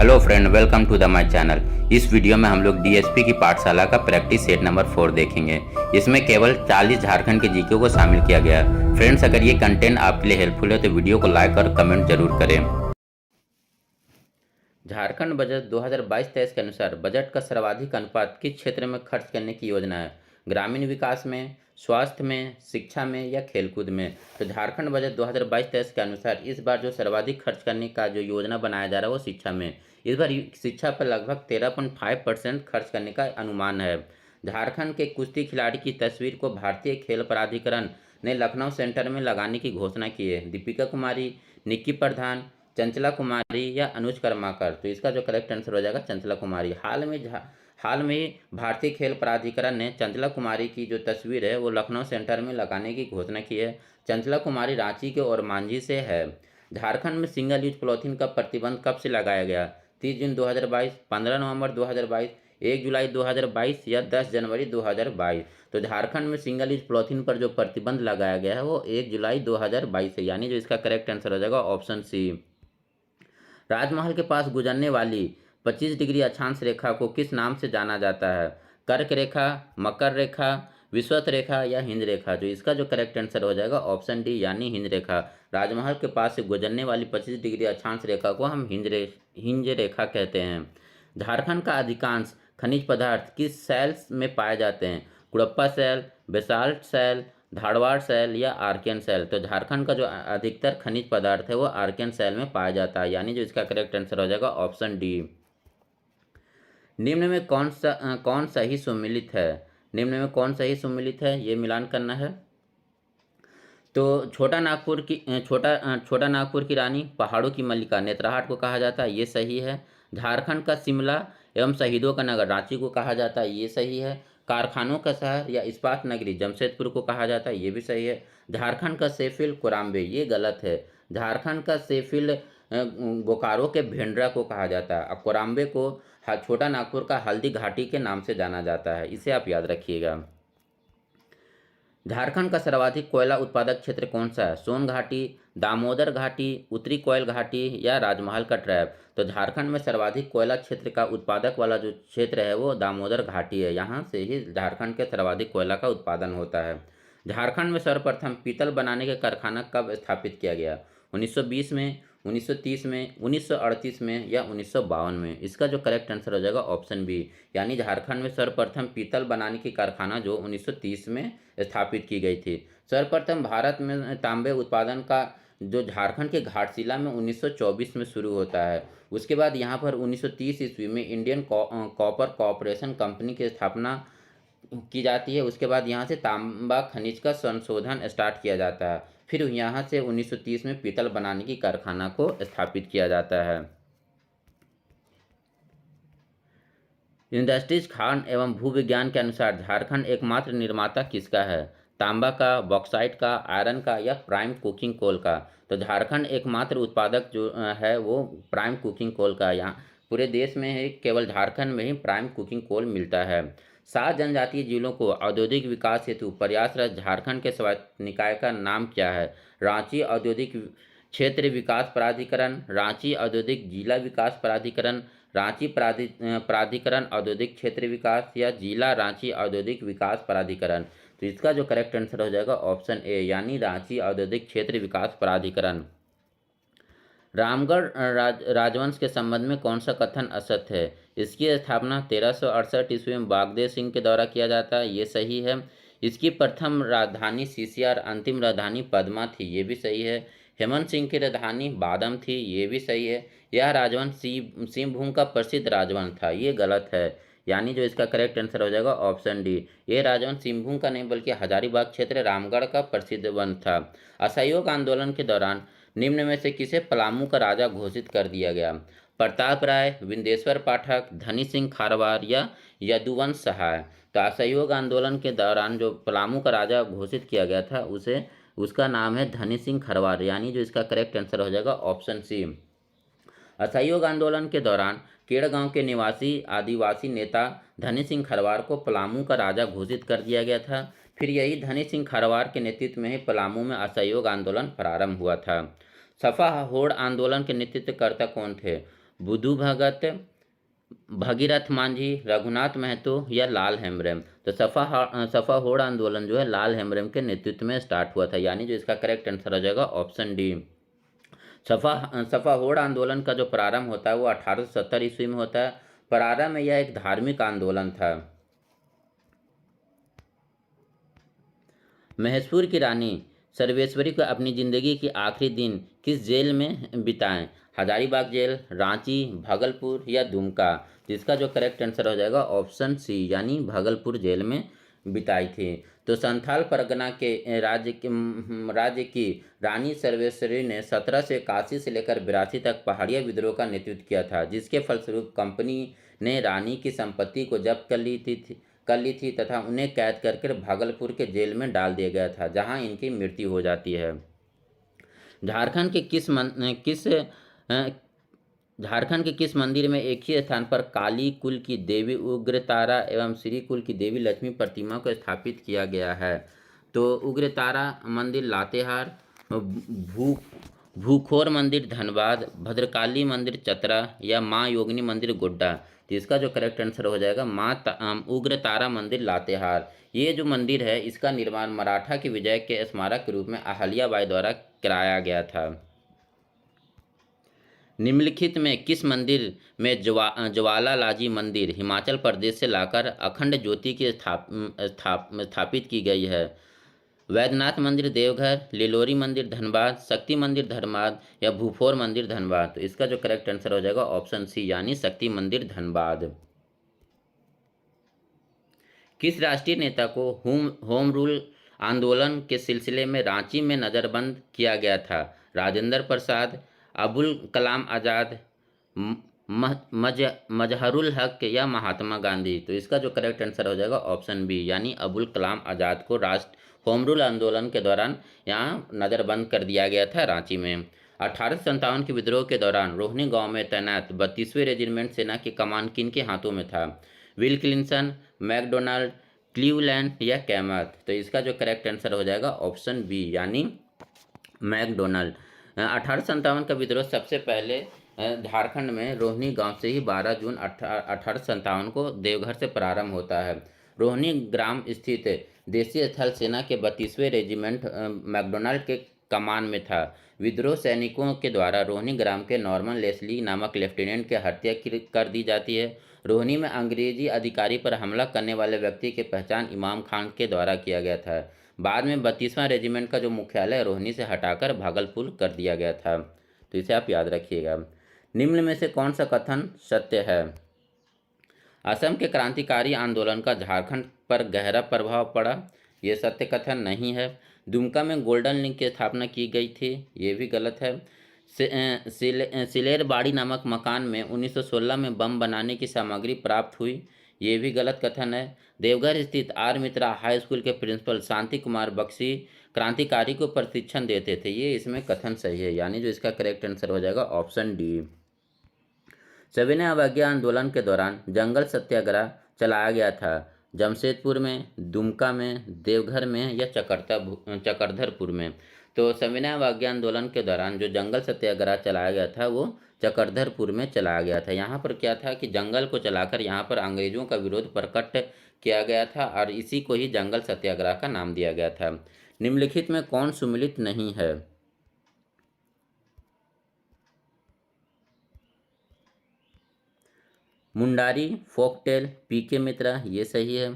Hello friend, welcome to the my channel. इस video में हम लोग डीएसपी की पाठशाला का प्रैक्टिस सेट नंबर 4 देखेंगे। इसमें केवल 40 झारखंड के जीके को शामिल किया गया है। फ्रेंड्स, अगर ये कंटेंट आपके लिए हेल्पफुल है तो वीडियो को लाइक और कमेंट जरूर करें। झारखंड बजट 2022-23 के अनुसार बजट का सर्वाधिक अनुपात किस क्षेत्र में खर्च करने की योजना है? ग्रामीण विकास में, स्वास्थ्य में, शिक्षा में या खेलकूद में? तो झारखंड बजट 2022-23 के अनुसार इस बार जो सर्वाधिक खर्च करने का जो योजना बनाया जा रहा है वो शिक्षा में। इस बार शिक्षा पर लगभग 13.5% खर्च करने का अनुमान है। झारखंड के कुश्ती खिलाड़ी की तस्वीर को भारतीय खेल प्राधिकरण ने लखनऊ सेंटर में लगाने की घोषणा की है। दीपिका कुमारी, निक्की प्रधान, चंचला कुमारी या अनुज कर्माकर? तो इसका जो करेक्ट आंसर हो जाएगा चंचला कुमारी। हाल में ही भारतीय खेल प्राधिकरण ने चंचला कुमारी की जो तस्वीर है वो लखनऊ सेंटर में लगाने की घोषणा की है। चंचला कुमारी रांची के और मांझी से है। झारखंड में सिंगल यूज पॉलीथीन का प्रतिबंध कब से लगाया गया? 30 जून 2022, 15 नवंबर 2022, 1 जुलाई 2022 या 10 जनवरी 2022? तो झारखंड में सिंगल यूज पॉलीथीन पर जो प्रतिबंध लगाया गया है वो 1 जुलाई 2022 है, यानी जो इसका करेक्ट आंसर हो जाएगा ऑप्शन सी। राजमहल के पास गुजरने वाली 25 डिग्री अक्षांश रेखा को किस नाम से जाना जाता है? कर्क रेखा, मकर रेखा, विषुवत रेखा या हिंद रेखा? जो इसका जो करेक्ट आंसर हो जाएगा ऑप्शन डी, यानी हिंद रेखा। राजमहल के पास से गुजरने वाली 25 डिग्री अक्षांश रेखा को हम हिंद रेखा कहते हैं। झारखंड का अधिकांश खनिज पदार्थ किस सेल्स में पाए जाते हैं? Cuddapah shale, basalt shale, Dharwar shale या आर्कियन सेल? तो झारखंड का जो अधिकतर खनिज पदार्थ है वो आर्कियन सेल में पाया जाता है, यानी जो इसका करेक्ट आंसर हो जाएगा ऑप्शन डी। निम्न में कौन सही सुमेलित है? निम्न में कौन सही सुमेलित है, ये मिलान करना है। तो छोटा नागपुर की रानी, पहाड़ों की मल्लिका नेतरहाट को कहा जाता है, ये सही है। झारखंड का शिमला एवं शहीदों का नगर रांची को कहा जाता है, ये सही है। कारखानों का शहर या इस्पात नगरी जमशेदपुर को कहा जाता है, ये भी सही है। झारखंड का सेफिल कोराम्बे, ये गलत है। झारखंड का सेफिल बोकारो के भेंड्रा को कहा जाता है और कोराम्बे को छोटा नागपुर का हल्दी घाटी के नाम से जाना जाता है, इसे आप याद रखिएगा। झारखंड का सर्वाधिक कोयला उत्पादक क्षेत्र कौन सा है? सोन घाटी, दामोदर घाटी, उत्तरी कोयल घाटी या राजमहल का ट्रैप? तो झारखंड में सर्वाधिक कोयला क्षेत्र का उत्पादक वाला जो क्षेत्र है वो दामोदर घाटी है। यहाँ से ही झारखंड के सर्वाधिक कोयला का उत्पादन होता है। झारखंड में सर्वप्रथम पीतल बनाने का कारखाना कब स्थापित किया गया? 1920 में, 1930 में, 1938 में या 1952 में? इसका जो करेक्ट आंसर हो जाएगा ऑप्शन बी, यानी झारखंड में सर्वप्रथम पीतल बनाने की कारखाना जो 1930 में स्थापित की गई थी। सर्वप्रथम भारत में तांबे उत्पादन का जो झारखंड के घाटशिला में 1924 में शुरू होता है। उसके बाद यहाँ पर 1930 ईस्वी में इंडियन कॉपर कॉरपोरेशन कंपनी की स्थापना की जाती है। उसके बाद यहाँ से तांबा खनिज का संशोधन स्टार्ट किया जाता है। फिर यहाँ से 1930 में पीतल बनाने की कारखाना को स्थापित किया जाता है। इंडस्ट्रीज खान एवं भूविज्ञान के अनुसार झारखंड एकमात्र निर्माता किसका है? तांबा का, बॉक्साइट का, आयरन का या प्राइम कुकिंग कोल का? तो झारखंड एकमात्र उत्पादक जो है वो प्राइम कुकिंग कोल का। यहाँ पूरे देश में है, केवल झारखंड में ही प्राइम कुकिंग कोल मिलता है। 7 जनजातीय जिलों को औद्योगिक विकास हेतु प्रयासरत झारखंड के स्वायत्त निकाय का नाम क्या है? रांची औद्योगिक क्षेत्र विकास प्राधिकरण, रांची औद्योगिक जिला विकास प्राधिकरण, रांची प्राधिकरण औद्योगिक क्षेत्र विकास या जिला रांची औद्योगिक विकास प्राधिकरण? तो इसका जो करेक्ट आंसर हो जाएगा ऑप्शन ए, यानी रांची औद्योगिक क्षेत्र विकास प्राधिकरण। रामगढ़ राजवंश के संबंध में कौन सा कथन असत्य है? इसकी स्थापना 1368 ईस्वी में बागदेव सिंह के द्वारा किया जाता है, ये सही है। इसकी प्रथम राजधानी सीसियार, अंतिम राजधानी पद्मा थी, ये भी सही है। हेमंत सिंह की राजधानी बादम थी, ये भी सही है। यह राजवंश सिंहभूम का प्रसिद्ध राजवंश था, ये गलत है, यानी जो इसका करेक्ट आंसर हो जाएगा ऑप्शन डी। ये राजवंश सिंहभूम का नहीं बल्कि हजारीबाग क्षेत्र रामगढ़ का प्रसिद्ध वंश था। असहयोग आंदोलन के दौरान निम्न में से किसे पलामू का राजा घोषित कर दिया गया? प्रताप राय, विंदेश्वर पाठक, धनी सिंह खारवार या यदुवंश सहाय? तो असहयोग आंदोलन के दौरान जो पलामू का राजा घोषित किया गया था उसका नाम है धनी सिंह खरवार, यानी जो इसका करेक्ट आंसर हो जाएगा ऑप्शन सी। असहयोग आंदोलन के दौरान केड़ गांव के निवासी आदिवासी नेता धनी सिंह खरवार को पलामू का राजा घोषित कर दिया गया था। फिर यही धनी सिंह खरवार के नेतृत्व में ही पलामू में असहयोग आंदोलन प्रारंभ हुआ था। सफा होड़ आंदोलन के नेतृत्वकर्ता कौन थे? बुधू भगत, भगीरथ मांझी, रघुनाथ महतो या लाल हेम्ब्रम। तो सफा होड़ आंदोलन जो है लाल हेम्ब्रम के नेतृत्व में स्टार्ट हुआ था, यानी जो इसका करेक्ट आंसर हो जाएगा ऑप्शन डी। सफा होड़ आंदोलन का जो प्रारंभ होता है वो 1870 ईस्वी में होता है। प्रारंभ में यह एक धार्मिक आंदोलन था। महेशपुर की रानी सर्वेश्वरी को अपनी जिंदगी के आखिरी दिन किस जेल में बिताएं? हजारीबाग जेल, रांची, भागलपुर या दुमका। जिसका जो करेक्ट आंसर हो जाएगा ऑप्शन सी, यानी भागलपुर जेल में बिताई थी। तो संथाल परगना के राज्य की रानी सर्वेश्वरी ने 1781 से लेकर 82 तक पहाड़िया विद्रोह का नेतृत्व किया था, जिसके फलस्वरूप कंपनी ने रानी की संपत्ति को जब्त कर ली थी तथा उन्हें कैद करके भागलपुर के जेल में डाल दिया गया था, जहां इनकी मृत्यु हो जाती है। झारखंड के झारखंड के किस मंदिर में एक ही स्थान पर काली कुल की देवी उग्रतारा एवं श्री कुल की देवी लक्ष्मी प्रतिमा को स्थापित किया गया है? तो उग्रतारा मंदिर लातेहार, भूखोर मंदिर धनबाद, भद्रकाली मंदिर चतरा या माँ योगिनी मंदिर गोड्डा। तो इसका जो करेक्ट आंसर हो जाएगा उग्रतारा मंदिर लातेहार। ये जो मंदिर है इसका निर्माण मराठा की विजय के स्मारक के रूप में अहल्याबाई द्वारा कराया गया था। निम्नलिखित में किस मंदिर में ज्वालालाजी मंदिर हिमाचल प्रदेश से लाकर अखंड ज्योति की स्थापित की गई है? वैद्यनाथ मंदिर देवघर, लिलोरी मंदिर धनबाद, शक्ति मंदिर धनबाद या भूफोर मंदिर धनबाद। तो इसका जो करेक्ट आंसर हो जाएगा ऑप्शन सी, यानी शक्ति मंदिर धनबाद। किस राष्ट्रीय नेता को होम रूल आंदोलन के सिलसिले में रांची में नज़रबंद किया गया था? राजेंद्र प्रसाद, अबुल कलाम आज़ाद, मजहरुल हक या महात्मा गांधी। तो इसका जो करेक्ट आंसर हो जाएगा ऑप्शन बी, यानी अबुल कलाम आज़ाद को होम रूल आंदोलन के दौरान यहाँ नज़रबंद कर दिया गया था रांची में। 1857 के विद्रोह के दौरान रोहिणी गांव में तैनात 32वें रेजिमेंट सेना की कमान किन के हाथों में था? विल क्लिंसन, मैकडोनाल्ड, क्लीवलैंड या कैमथ। तो इसका जो करेक्ट आंसर हो जाएगा ऑप्शन बी, यानी मैकडोनाल्ड। 1857 का विद्रोह सबसे पहले झारखंड में रोहिणी गांव से ही 12 जून 1857 को देवघर से प्रारंभ होता है। रोहिणी ग्राम स्थित देशीय स्थल सेना के 32वें रेजिमेंट मैकडोनाल्ड के कमान में था। विद्रोह सैनिकों के द्वारा रोहिणी ग्राम के नॉर्मन लेस्ली नामक लेफ्टिनेंट की हत्या कर दी जाती है। रोहिणी में अंग्रेजी अधिकारी पर हमला करने वाले व्यक्ति की पहचान इमाम खान के द्वारा किया गया था। बाद में 32वां रेजिमेंट का जो मुख्यालय रोहिणी से हटाकर भागलपुर कर दिया गया था। तो इसे आप याद रखिएगा। निम्न में से कौन सा कथन सत्य है? असम के क्रांतिकारी आंदोलन का झारखंड पर गहरा प्रभाव पड़ा, ये सत्य कथन नहीं है। दुमका में गोल्डन लिंक की स्थापना की गई थी, ये भी गलत है। सिलेरबाड़ी नामक मकान में 1916 में बम बनाने की सामग्री प्राप्त हुई, ये भी गलत कथन है। देवघर स्थित आर मित्रा हाई स्कूल के प्रिंसिपल शांति कुमार बख्शी क्रांतिकारी को प्रशिक्षण देते थे, ये इसमें कथन सही है, यानी जो इसका करेक्ट आंसर हो जाएगा ऑप्शन डी। सविनय अवज्ञा आंदोलन के दौरान जंगल सत्याग्रह चलाया गया था जमशेदपुर में, दुमका में, देवघर में या चकरधरपुर में। तो सविनय अवज्ञा आंदोलन के दौरान जो जंगल सत्याग्रह चलाया गया था वो चकरधरपुर में चलाया गया था। यहाँ पर क्या था कि जंगल को चलाकर यहाँ पर अंग्रेजों का विरोध प्रकट किया गया था और इसी को ही जंगल सत्याग्रह का नाम दिया गया था। निम्नलिखित में कौन सुमिलित नहीं है? मुंडारी फोकटेल, पीके मित्रा, ये सही है।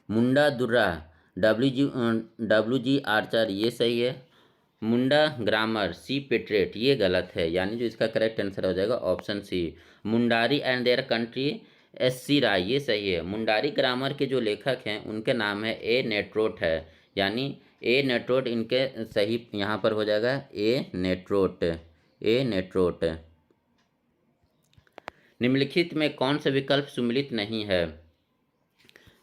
मुंडा दुर्रा, डब्ल्यू जी आर्चर, ये सही है। मुंडा ग्रामर, सी पेट्रेट, ये गलत है, यानी जो इसका करेक्ट आंसर हो जाएगा option C. Mundari and their country, S C. Roy, ये सही है। मुंडारी ग्रामर के जो लेखक हैं उनके नाम है ए नेट्रोट है, यानी ए नेट्रोट इनके सही यहाँ पर हो जाएगा ए नेट्रोट। निम्नलिखित में कौन सा विकल्प सुमिलित नहीं है?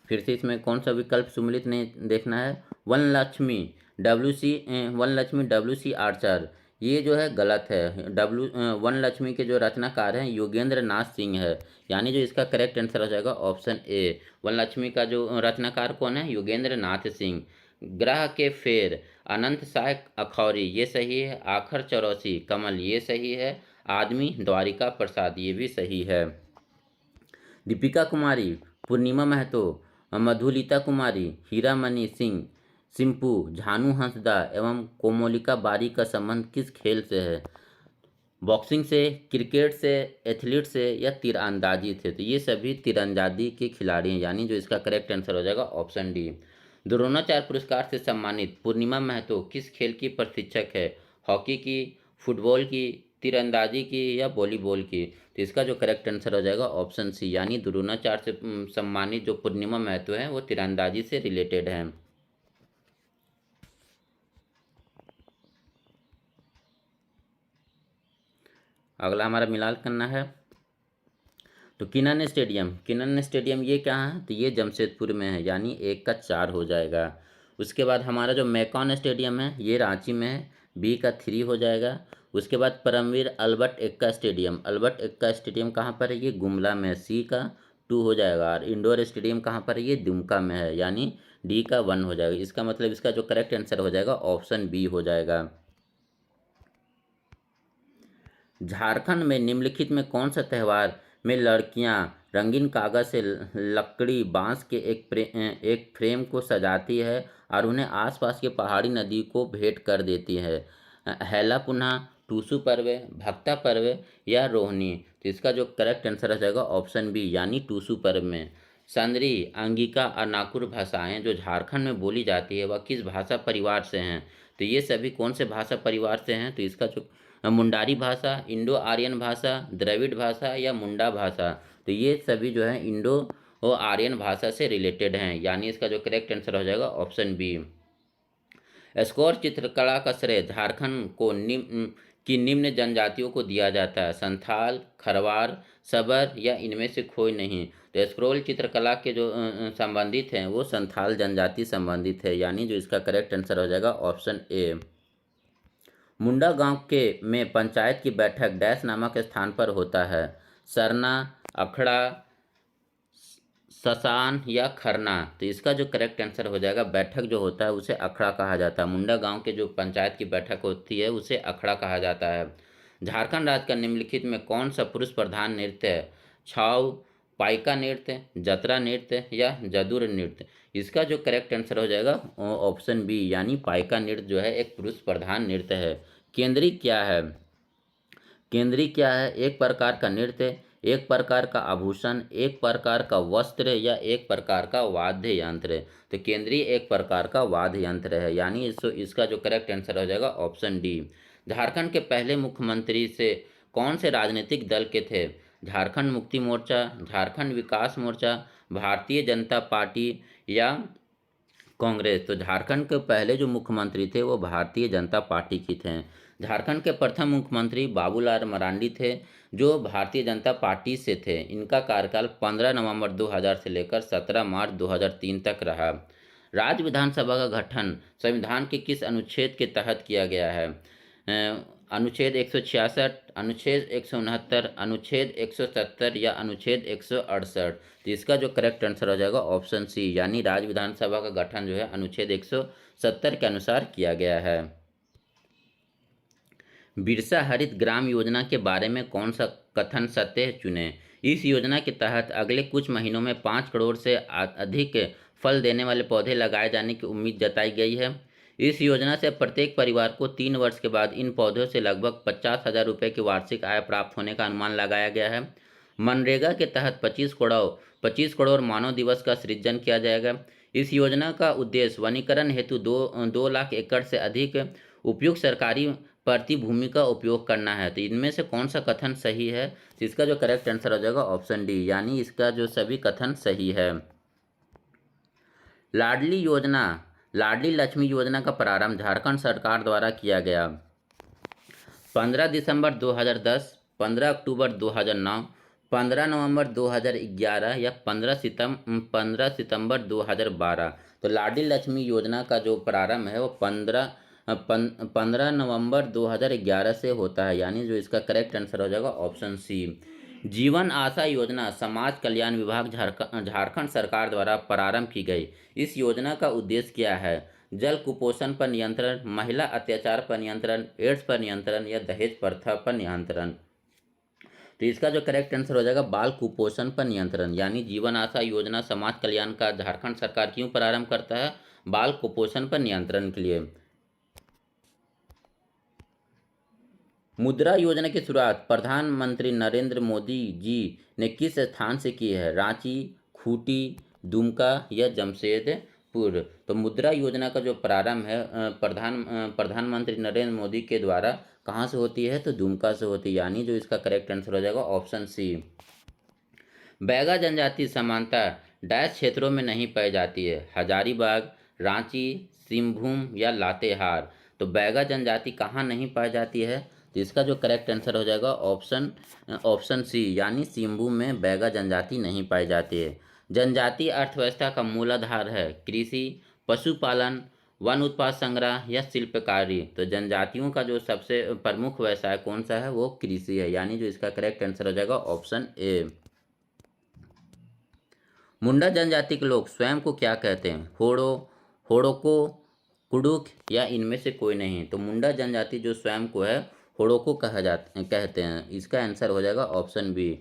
फिर से इसमें कौन सा विकल्प सुमिलित नहीं देखना है। वनलक्ष्मी डब्ल्यू सी आर्चर, ये जो है गलत है। वनलक्ष्मी के जो रचनाकार हैं योगेंद्र नाथ सिंह है, यानी जो इसका करेक्ट आंसर हो जाएगा ऑप्शन ए। वनलक्ष्मी का जो रचनाकार कौन है? योगेंद्र नाथ सिंह। ग्रह के फेर, अनंत साय अखौरी, ये सही है। आखर चौरसी कमल, ये सही है। आदमी द्वारिका प्रसाद, ये भी सही है। दीपिका कुमारी, पूर्णिमा महतो, मधुलिता कुमारी, हीरामणि सिंह, सिंपू, झानू हंसदा एवं कोमोलिका बारी का संबंध किस खेल से है? बॉक्सिंग से, क्रिकेट से, एथलीट से या तीरंदाजी से? तो ये सभी तीरंदाजी के खिलाड़ी हैं, यानी जो इसका करेक्ट आंसर हो जाएगा ऑप्शन डी। द्रोणाचार्य पुरस्कार से सम्मानित पूर्णिमा महतो किस खेल की प्रशिक्षक है? हॉकी की, फुटबॉल की, तीरंदाजी की या वॉलीबॉल की? तो इसका जो करेक्ट आंसर हो जाएगा ऑप्शन सी, यानी द्रोणाचार्य से सम्मानित जो पूर्णिमा महतो है वो तीरंदाजी से रिलेटेड है। अगला हमारा मिलाल करना है। तो किनन स्टेडियम ये कहाँ है? तो ये जमशेदपुर में है, यानी 1 का 4 हो जाएगा। उसके बाद हमारा जो मैकॉन स्टेडियम है ये रांची में है, बी का 3 हो जाएगा। उसके बाद परमवीर अल्बर्ट एक्का स्टेडियम कहाँ पर है? ये गुमला में है, सी का 2 हो जाएगा। और इंडोर स्टेडियम कहाँ पर है? ये दुमका में है, यानी डी का 1 हो जाएगा। इसका मतलब इसका जो करेक्ट आंसर हो जाएगा ऑप्शन बी हो जाएगा। झारखंड में निम्नलिखित में कौन सा त्यौहार में लड़कियां रंगीन कागज से लकड़ी बांस के एक फ्रेम को सजाती है और उन्हें आसपास के पहाड़ी नदी को भेंट कर देती है? हैला पुन्हा, टूसू पर्व, भक्ता पर्व या रोहनी? तो इसका जो करेक्ट आंसर हो जाएगा ऑप्शन बी, यानी टूसू पर्व में। संदरी, अंगिका और नाकुर भाषाएं जो झारखंड में बोली जाती है वह किस भाषा परिवार से हैं? तो ये सभी कौन से भाषा परिवार से हैं? तो इसका जो मुंडारी भाषा, इंडो आर्यन भाषा, द्रविड़ भाषा या मुंडा भाषा? तो ये सभी जो है इंडो और आर्यन भाषा से रिलेटेड हैं, यानी इसका जो करेक्ट आंसर हो जाएगा ऑप्शन बी। स्कोर चित्रकला का श्रेय झारखंड को निम्न जनजातियों को दिया जाता है? संथाल, खरवार, सबर या इनमें से कोई नहीं? तो स्क्रोल चित्रकला के जो संबंधित हैं वो संथाल जनजाति संबंधित है, यानी जो इसका करेक्ट आंसर हो जाएगा ऑप्शन ए। मुंडा गांव के में पंचायत की बैठक डैश नामक स्थान पर होता है? सरना, अखड़ा, ससान या खरना? तो इसका जो करेक्ट आंसर हो जाएगा, बैठक जो होता है उसे अखड़ा कहा जाता है। मुंडा गांव के जो पंचायत की बैठक होती है उसे अखड़ा कहा जाता है। झारखंड राज्य का निम्नलिखित में कौन सा पुरुष प्रधान नृत्य है? छाऊ, पाइका नृत्य, जतरा नृत्य या जदुर नृत्य? इसका जो करेक्ट आंसर हो जाएगा ऑप्शन बी, यानी पाइका नृत्य जो है एक पुरुष प्रधान नृत्य है। केंद्री क्या है? केंद्री क्या है? एक प्रकार का नृत्य, एक प्रकार का आभूषण, एक प्रकार का वस्त्र या एक प्रकार का वाद्य यंत्र? तो केंद्री एक प्रकार का वाद्य यंत्र है, यानी इसका जो करेक्ट आंसर हो जाएगा ऑप्शन डी। झारखंड के पहले मुख्यमंत्री से कौन से राजनीतिक दल के थे? झारखंड मुक्ति मोर्चा, झारखंड विकास मोर्चा, भारतीय जनता पार्टी या कांग्रेस? तो झारखंड के पहले जो मुख्यमंत्री थे वो भारतीय जनता पार्टी की थे। झारखंड के प्रथम मुख्यमंत्री बाबूलाल मरांडी थे जो भारतीय जनता पार्टी से थे। इनका कार्यकाल 15 नवंबर 2000 से लेकर 17 मार्च 2003 तक रहा। राज्य विधानसभा का गठन संविधान के किस अनुच्छेद के तहत किया गया है? अनुच्छेद 166, अनुच्छेद 169, अनुच्छेद 170 या अनुच्छेद 168? तो इसका जो करेक्ट आंसर हो जाएगा ऑप्शन सी, यानी राज्य विधानसभा का गठन जो है अनुच्छेद 170 के अनुसार किया गया है। बिरसा हरित ग्राम योजना के बारे में कौन सा कथन सत्य है चुनें? इस योजना के तहत अगले कुछ महीनों में 5 करोड़ से अधिक फल देने वाले पौधे लगाए जाने की उम्मीद जताई गई है। इस योजना से प्रत्येक परिवार को 3 वर्ष के बाद इन पौधों से लगभग 50,000 रुपये की वार्षिक आय प्राप्त होने का अनुमान लगाया गया है। मनरेगा के तहत 25 करोड़ मानव दिवस का सृजन किया जाएगा। इस योजना का उद्देश्य वनीकरण हेतु 2 लाख एकड़ से अधिक उपयुक्त सरकारी प्रति भूमि का उपयोग करना है। तो इनमें से कौन सा कथन सही है? तो इसका जो करेक्ट आंसर हो जाएगा ऑप्शन डी, यानी इसका जो सभी कथन सही है। लाडली लक्ष्मी योजना का प्रारंभ झारखंड सरकार द्वारा किया गया। 15 दिसंबर 2010, 15 अक्टूबर 2009, 15 नवंबर 2011 या 15 सितंबर 2012? तो लाडली लक्ष्मी योजना का जो प्रारंभ है वो 15 नवंबर 2011 से होता है, यानी जो इसका करेक्ट आंसर हो जाएगा ऑप्शन सी। जीवन आशा योजना समाज कल्याण विभाग झारखंड सरकार द्वारा प्रारंभ की गई। इस योजना का उद्देश्य क्या है? जल कुपोषण पर नियंत्रण, महिला अत्याचार पर नियंत्रण, एड्स पर नियंत्रण या दहेज प्रथा पर नियंत्रण? तो इसका जो करेक्ट आंसर हो जाएगा बाल कुपोषण पर नियंत्रण, यानी जीवन आशा योजना समाज कल्याण का झारखंड सरकार क्यों प्रारंभ करता है? बाल कुपोषण पर नियंत्रण के लिए। मुद्रा योजना की शुरुआत प्रधानमंत्री नरेंद्र मोदी जी ने किस स्थान से की है? रांची, खूंटी, दुमका या जमशेदपुर? तो मुद्रा योजना का जो प्रारंभ है प्रधानमंत्री नरेंद्र मोदी के द्वारा कहाँ से होती है? तो दुमका से होती है, यानी जो इसका करेक्ट आंसर हो जाएगा ऑप्शन सी। बैगा जनजाति समानता डैश क्षेत्रों में नहीं पाई जाती है? हजारीबाग, रांची, सिंहभूम या लातेहार? तो बैगा जनजाति कहाँ नहीं पाई जाती है? तो इसका जो करेक्ट आंसर हो जाएगा ऑप्शन सी, यानी सिंहभूम में बैगा जनजाति नहीं पाई जाती है। जनजातीय अर्थव्यवस्था का मूलाधार है कृषि, पशुपालन, वन उत्पाद संग्रह या शिल्पकारी? तो जनजातियों का जो सबसे प्रमुख व्यवसाय कौन सा है? वो कृषि है, यानी जो इसका करेक्ट आंसर हो जाएगा ऑप्शन ए। मुंडा जनजाति के लोग स्वयं को क्या कहते हैं? होड़ो, होड़ोको, कुडुख या इनमें से कोई नहीं? तो मुंडा जनजाति जो स्वयं को है होड़ोको कहते हैं। इसका आंसर हो जाएगा ऑप्शन बी,